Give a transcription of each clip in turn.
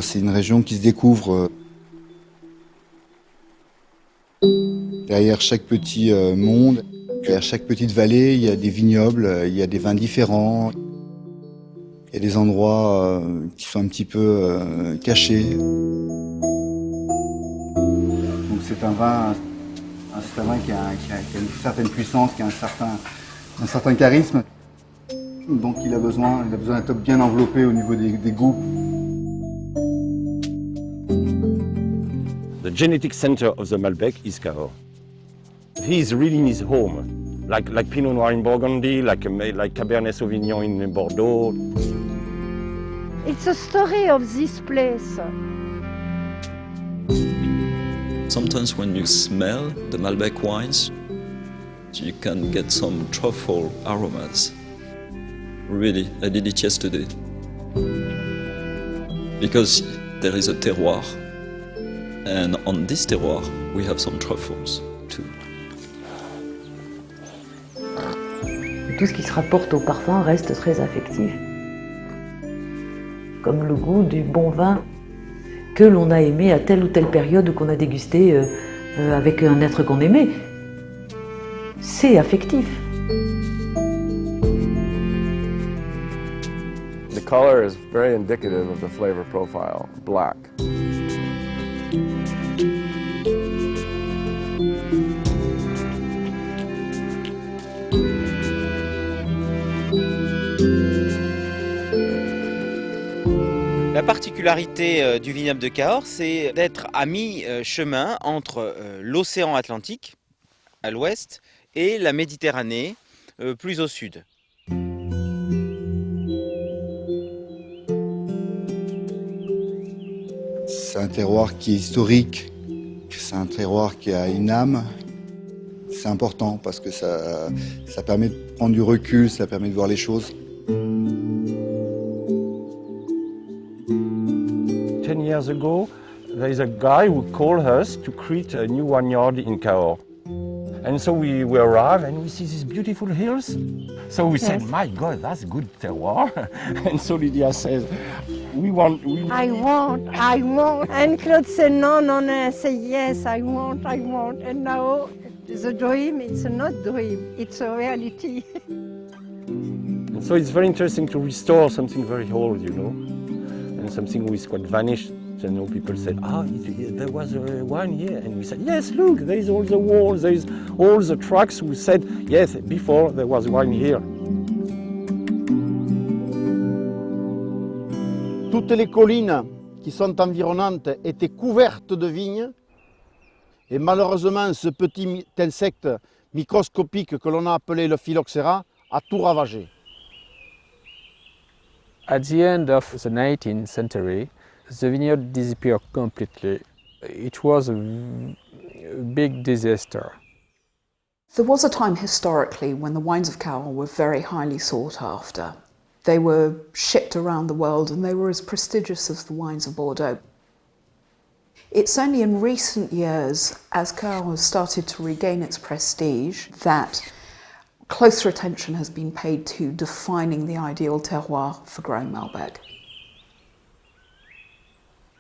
C'est-à-dire c'est une région qui se découvre. Derrière chaque petit monde, derrière chaque petite vallée, il y a des vignobles, il y a des vins différents. Il y a des endroits qui sont un petit peu cachés. Donc c'est un vin qui a une certaine puissance, qui a un certain charisme. Donc il a besoin d'être bien enveloppé au niveau des goûts. The genetic center of the Malbec is Cahors. He is really in his home, like Pinot Noir in Burgundy, like Cabernet Sauvignon in Bordeaux. It's a story of this place. Sometimes when you smell the Malbec wines, you can get some truffle aromas. Really, I did it yesterday. Because there is a terroir, and on this terroir we have some truffles too. Tout ce qui se rapporte au parfum reste très affectif. Comme le goût du bon vin que l'on a aimé à telle ou telle période ou qu'on a dégusté avec un être qu'on aimait. C'est affectif. The color is very indicative of the flavor profile, black. La particularité du vignoble de Cahors, c'est d'être à mi-chemin entre l'océan Atlantique, à l'ouest, et la Méditerranée, plus au sud. C'est un terroir qui est historique, c'est un terroir qui a une âme. C'est important parce que ça permet de prendre du recul, ça permet de voir les choses. 10 years ago, there is a guy who called us to create a new vineyard in Cahors. And so we arrive and we see these beautiful hills. So we said, my God, that's good terroir. And so Lydia says, we want. I want. And Claude said, no. I say, yes, I want. And now the dream, it's not dream, it's a reality. And so it's very interesting to restore something very old, you know, and something which is quite vanished. You know, people said, there was a wine here. And we said, yes, look, there is all the walls, there is all the tracks who said, yes, before there was wine here. Toutes les collines qui sont environnantes étaient couvertes de vignes. Et malheureusement, ce petit insecte microscopique que l'on a appelé le phylloxéra a tout ravagé. At the end of the 19th century, the vineyard disappeared completely. It was a big disaster. There was a time historically when the wines of Cahors were very highly sought after. They were shipped around the world and they were as prestigious as the wines of Bordeaux. It's only in recent years, as Cahors has started to regain its prestige, that closer attention has been paid to defining the ideal terroir for growing Malbec.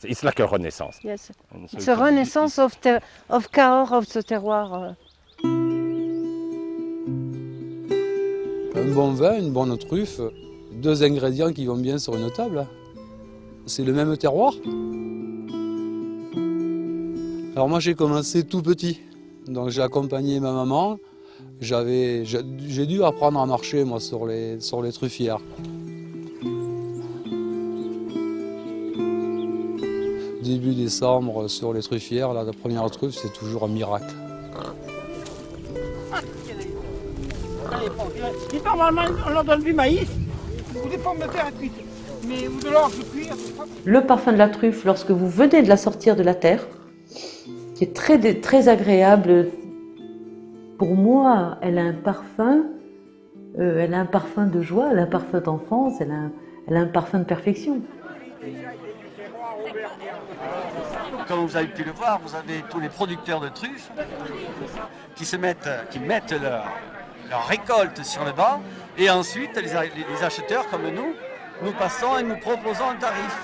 It's like a renaissance. Yes, it's a renaissance of Cahors, of the terroir. Un bon vin, une bonne truffe, deux ingrédients qui vont bien sur une table. C'est le même terroir. Alors moi j'ai commencé tout petit, donc j'ai accompagné ma maman. J'ai dû apprendre à marcher moi sur les truffières. Début décembre sur les truffières, la première truffe c'est toujours un miracle. Normalement on leur donne du maïs ou des pommes de terre cuites, mais ou de l'orge cuire. Le parfum de la truffe, lorsque vous venez de la sortir de la terre, qui est très agréable. Pour moi, elle a un parfum de joie, elle a un parfum d'enfance, elle a un parfum de perfection. Comme vous avez pu le voir, vous avez tous les producteurs de truffes qui mettent leur récolte sur le banc, et ensuite les acheteurs comme nous passons et nous proposons un tarif.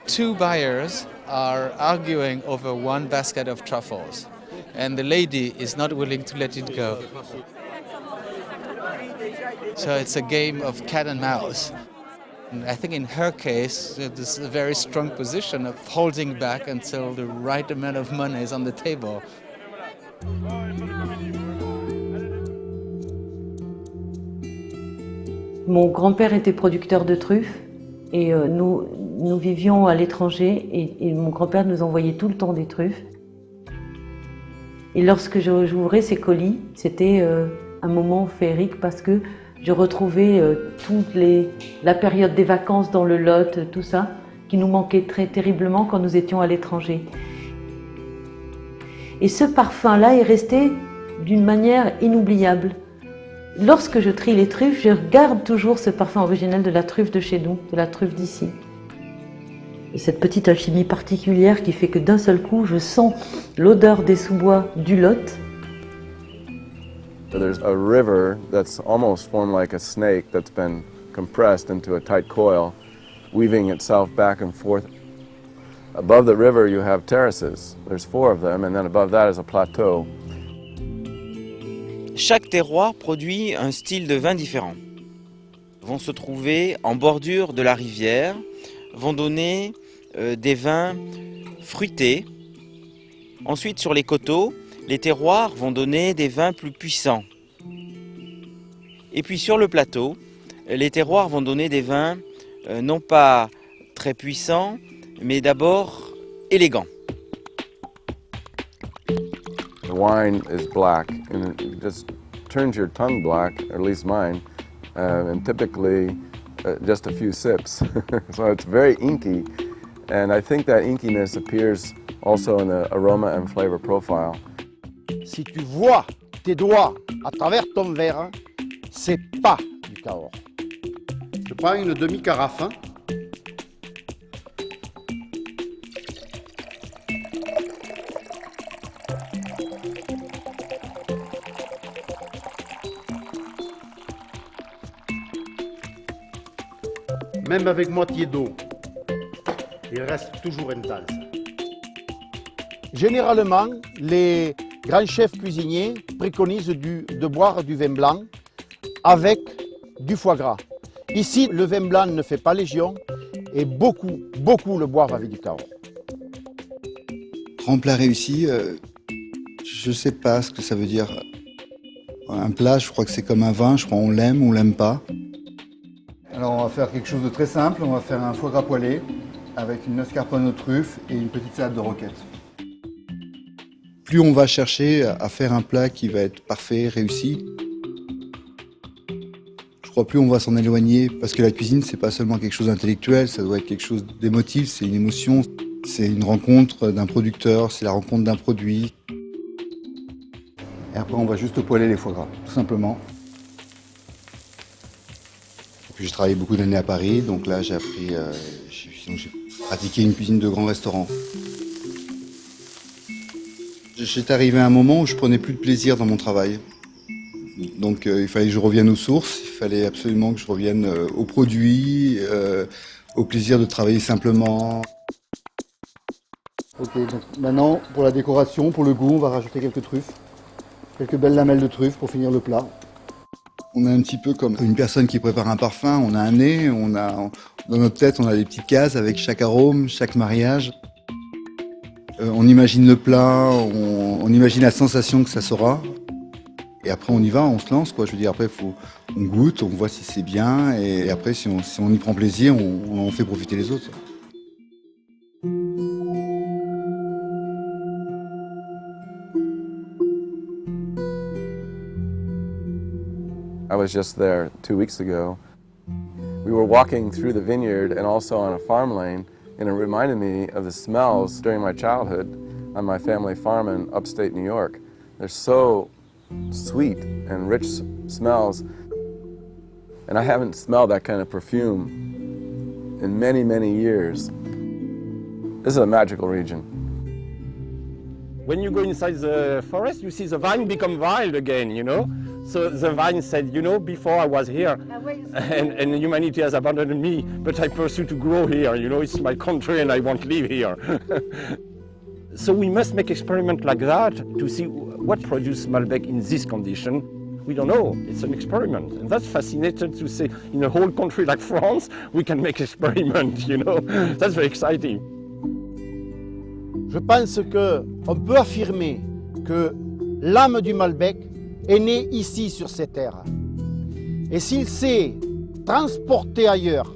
Two buyers are arguing over one basket of truffles, and the lady is not willing to let it go. So it's a game of cat and mouse. And I think in her case, there's a very strong position of holding back until the right amount of money is on the table. Mon grand-père était producteur de truffes et nous vivions à l'étranger et mon grand-père nous envoyait tout le temps des truffes. Et lorsque j'ouvrais ces colis, c'était un moment féerique parce que je retrouvais la période des vacances dans le Lot, tout ça, qui nous manquait très terriblement quand nous étions à l'étranger. Et ce parfum-là est resté d'une manière inoubliable. Lorsque je trie les truffes, je garde toujours ce parfum originel de la truffe de chez nous, de la truffe d'ici. Et cette petite alchimie particulière qui fait que d'un seul coup, je sens l'odeur des sous-bois du Lot. There's a river that's almost formed like a snake that's been compressed into a tight coil, weaving itself back and forth. Above the river you have terraces. There's 4 of them, and then above that is a plateau. Chaque terroir produit un style de vin différent. Vont se trouver en bordure de la rivière, vont donner des vins fruités. Ensuite, sur les coteaux, les terroirs vont donner des vins plus puissants. Et puis sur le plateau, les terroirs vont donner des vins non pas très puissants, mais d'abord élégants. The wine is black, and it just turns your tongue black, or at least mine, and typically just a few sips. So it's very inky, and I think that inkiness appears also in the aroma and flavor profile. Si tu vois tes doigts à travers ton verre, c'est pas du Cahors. Je prends une demi-carafe. Même avec moitié d'eau, il reste toujours intense. Généralement, les grands chefs cuisiniers préconisent de boire du vin blanc avec du foie gras. Ici, le vin blanc ne fait pas légion et beaucoup le boivent avec du Cahors. Grand plat réussi, je sais pas ce que ça veut dire. Un plat, je crois que c'est comme un vin, je crois on l'aime pas. Alors on va faire quelque chose de très simple, on va faire un foie gras poêlé avec une mascarpone aux truffes et une petite salade de roquette. Plus on va chercher à faire un plat qui va être parfait, réussi, je crois plus on va s'en éloigner parce que la cuisine c'est pas seulement quelque chose d'intellectuel, ça doit être quelque chose d'émotif, c'est une émotion, c'est une rencontre d'un producteur, c'est la rencontre d'un produit. Et après on va juste poêler les foie gras, tout simplement. Puis j'ai travaillé beaucoup d'années à Paris, donc là j'ai appris, j'ai pratiqué une cuisine de grand restaurant. J'étais arrivé à un moment où je prenais plus de plaisir dans mon travail. Donc il fallait que je revienne aux sources, il fallait absolument que je revienne aux produits, au plaisir de travailler simplement. Ok, donc maintenant pour la décoration, pour le goût, on va rajouter quelques truffes, quelques belles lamelles de truffes pour finir le plat. On est un petit peu comme une personne qui prépare un parfum, on a un nez, dans notre tête on a des petites cases avec chaque arôme, chaque mariage. On imagine le plat, on imagine la sensation que ça sera. Et après on y va, on se lance quoi. Je veux dire après on goûte, on voit si c'est bien et après si on y prend plaisir, on en fait profiter les autres. I was just there 2 weeks ago. We were walking through the vineyard and also on a farm lane, and it reminded me of the smells during my childhood on my family farm in upstate New York. They're so sweet and rich smells, and I haven't smelled that kind of perfume in many, many years. This is a magical region. When you go inside the forest, you see the vine become wild again, you know? So the vine said, you know, before I was here, and humanity has abandoned me, but I pursue to grow here, you know, it's my country and I want to live here. So we must make experiments like that to see what produces Malbec in this condition. We don't know, it's an experiment. And that's fascinating to say, in a whole country like France, we can make experiments, you know. That's very exciting. Je pense qu'on peut affirmer que l'âme du Malbec est née ici sur ces terres. Et s'il s'est transporté ailleurs,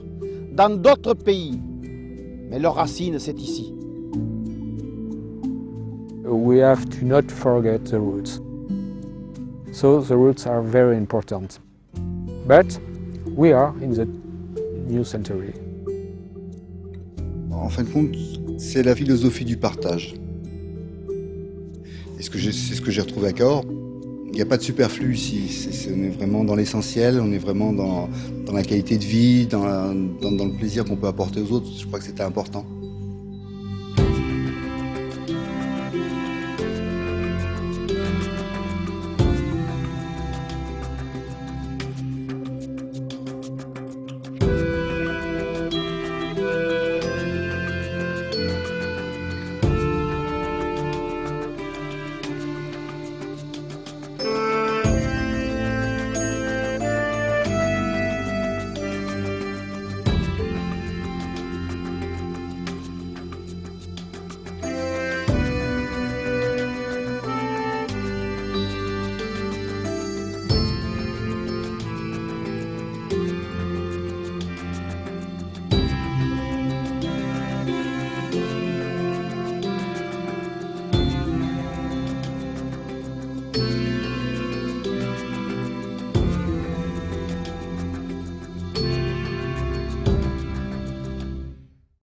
dans d'autres pays, mais leur racine c'est ici. We have to not forget the roots. So the roots are very important. But we are in the new century. En fin de compte, c'est la philosophie du partage. Et c'est ce que j'ai retrouvé à Cahors. Il n'y a pas de superflu ici. On est vraiment dans l'essentiel, on est vraiment dans la qualité de vie, dans le plaisir qu'on peut apporter aux autres. Je crois que c'était important.